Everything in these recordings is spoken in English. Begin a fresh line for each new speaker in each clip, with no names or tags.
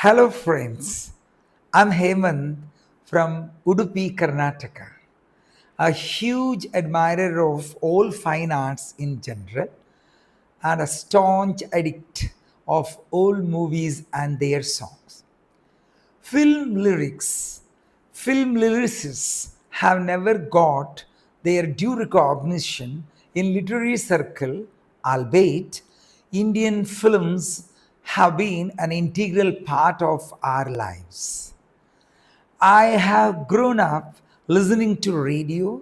Hello, friends. I'm Hemant from Udupi, Karnataka, a huge admirer of all fine arts in general and a staunch addict of old movies and their songs. Film lyrics, film lyricists have never got their due recognition in literary circle, albeit Indian films have been an integral part of our lives. I have grown up listening to radio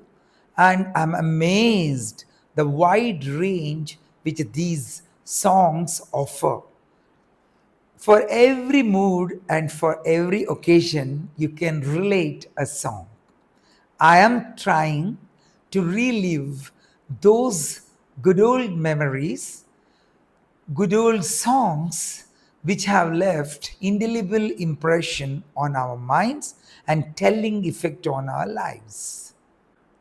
and I'm amazed the wide range which these songs offer. For every mood and for every occasion, you can relate a song. I am trying to relive those good old memories, good old songs which have left indelible impression on our minds and telling effect on our lives.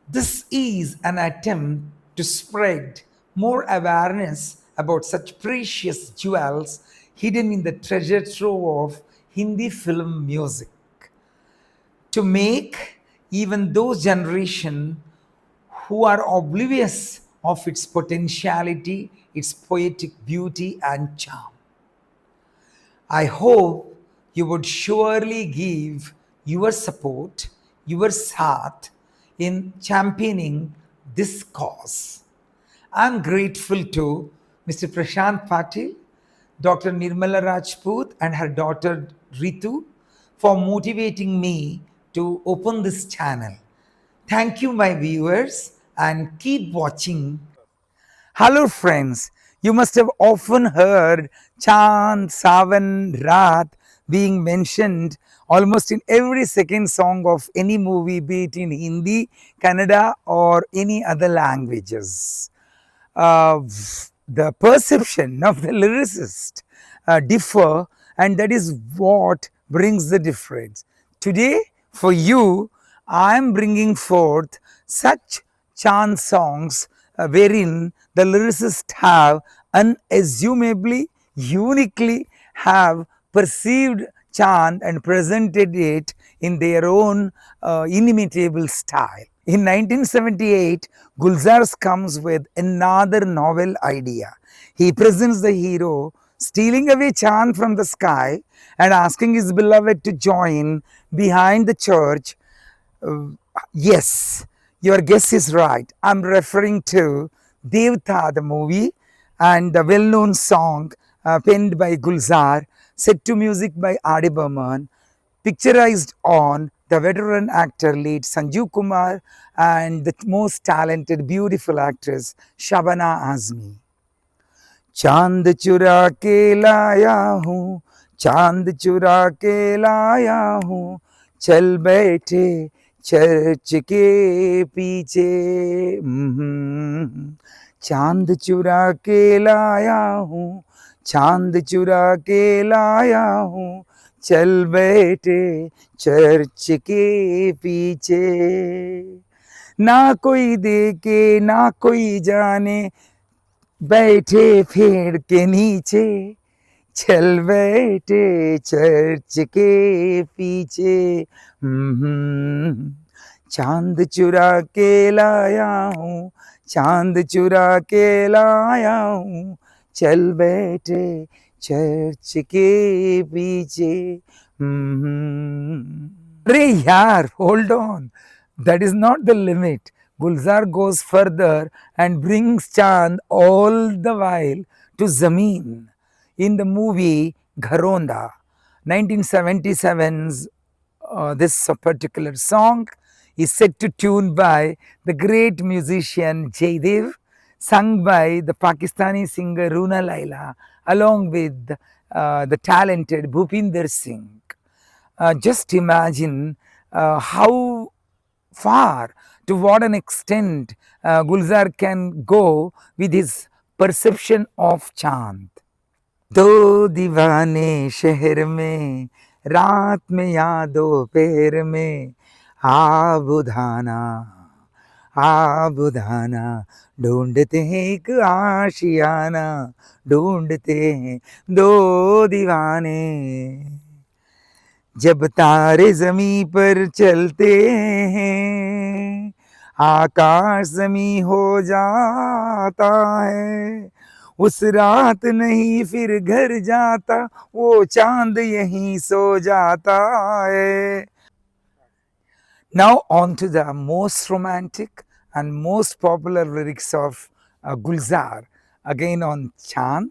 This is an attempt to spread more awareness about such precious jewels hidden in the treasure trove of Hindi film music. To make even those generation who are oblivious of its potentiality, its poetic beauty and charm. I hope you would surely give your support, your sath in championing this cause. I'm grateful to Mr. Prashant Patil, Dr. Nirmala Rajput, and her daughter Ritu for motivating me to open this channel. Thank you, my viewers, and keep watching. Hello, friends. You must have often heard Chand, Savan, Raat being mentioned almost in every second song of any movie, be it in Hindi, Kannada, or any other languages. The perception of the lyricist differ, and that is what brings the difference. Today, for you, I am bringing forth such chant songs wherein the lyricists have unassumably, uniquely have perceived chant and presented it in their own inimitable style. In 1978, Gulzar comes with another novel idea. He presents the hero stealing away Chand from the sky and asking his beloved to join behind the church. Uh, yes, your guess is right. I'm referring to Devta, the movie, and the well known song penned by Gulzar, set to music by Adi Burman, picturized on the veteran actor lead Sanjeev Kumar and the most talented, beautiful actress Shabana Azmi. चांद चुरा के लाया हूँ, चांद चुरा के लाया हूँ, चल बैठे चर्च के पीछे। चांद चुरा के लाया हूँ, चांद चुरा के लाया हूँ, चल बैठे चर्च के पीछे। ना कोई देखे ना कोई जाने, बैठे पेड़ के नीचे, चल बैठे चर्च के पीछे। चांद चुरा के लाया हूँ, चांद चुरा के लाया हूँ, चल बैठे चर्च के पीछे। अरे यार, hold on, that is not the limit. Gulzar goes further and brings Chand all the while to Zameen in the movie Gharonda, 1977's this particular song is set to tune by the great musician Jaidev, sung by the Pakistani singer Runa Laila, along with the talented Bhupinder Singh. Just imagine how far, to what an extent Gulzar can go with his perception of chant. दो दीवाने शहर में, रात में या दोपहर में, आ बुधाना, आ बुधाना, ढूंढते हैं एक आशियाना, ढूंढते हैं दो दीवाने। जब तारे जमी पर चलते हैं, आकाश जमी हो जाता है, उस रात नहीं फिर घर जाता, वो चांद यहीं सो जाता है. Now on to the most romantic and most popular lyrics of Gulzar, again on Chand,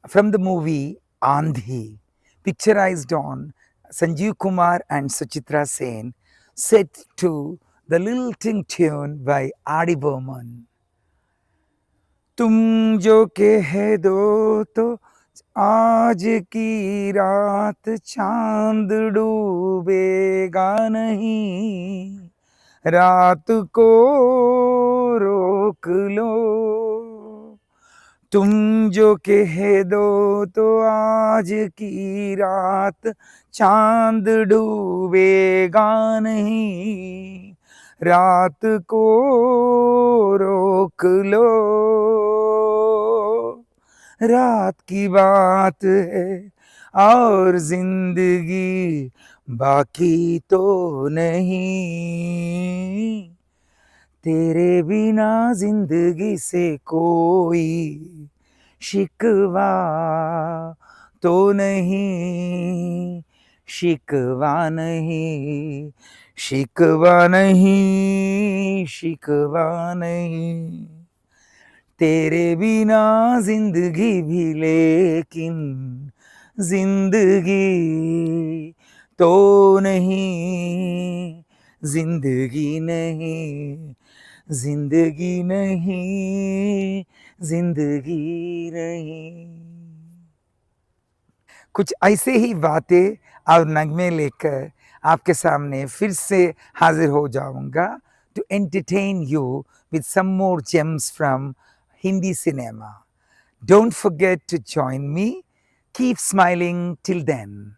from the movie Andhi, picturized on Sanjeev Kumar and Suchitra Sen, set to the lilting tune by Adi Burman. तुम जो कह दो तो आज की रात चांद डूबेगा नहीं, रात को रोक लो. तुम जो कह दो तो आज की रात चांद डूबेगा नहीं, रात को रोक लो. रात की बात है और जिंदगी बाकी तो नहीं, तेरे बिना जिंदगी से कोई शिकवा तो नहीं, शिकवा नहीं, शिकवा नहीं, शिकवा नहीं. तेरे बिना जिंदगी भी लेकिन जिंदगी तो नहीं, जिंदगी नहीं, जिंदगी नहीं, जिंदगी नहीं. कुछ ऐसे ही बातें और नगमे लेकर आपके सामने फिर से हाजिर हो जाऊंगा to entertain you with some more gems from Hindi cinema. Don't forget to join me. Keep smiling till then.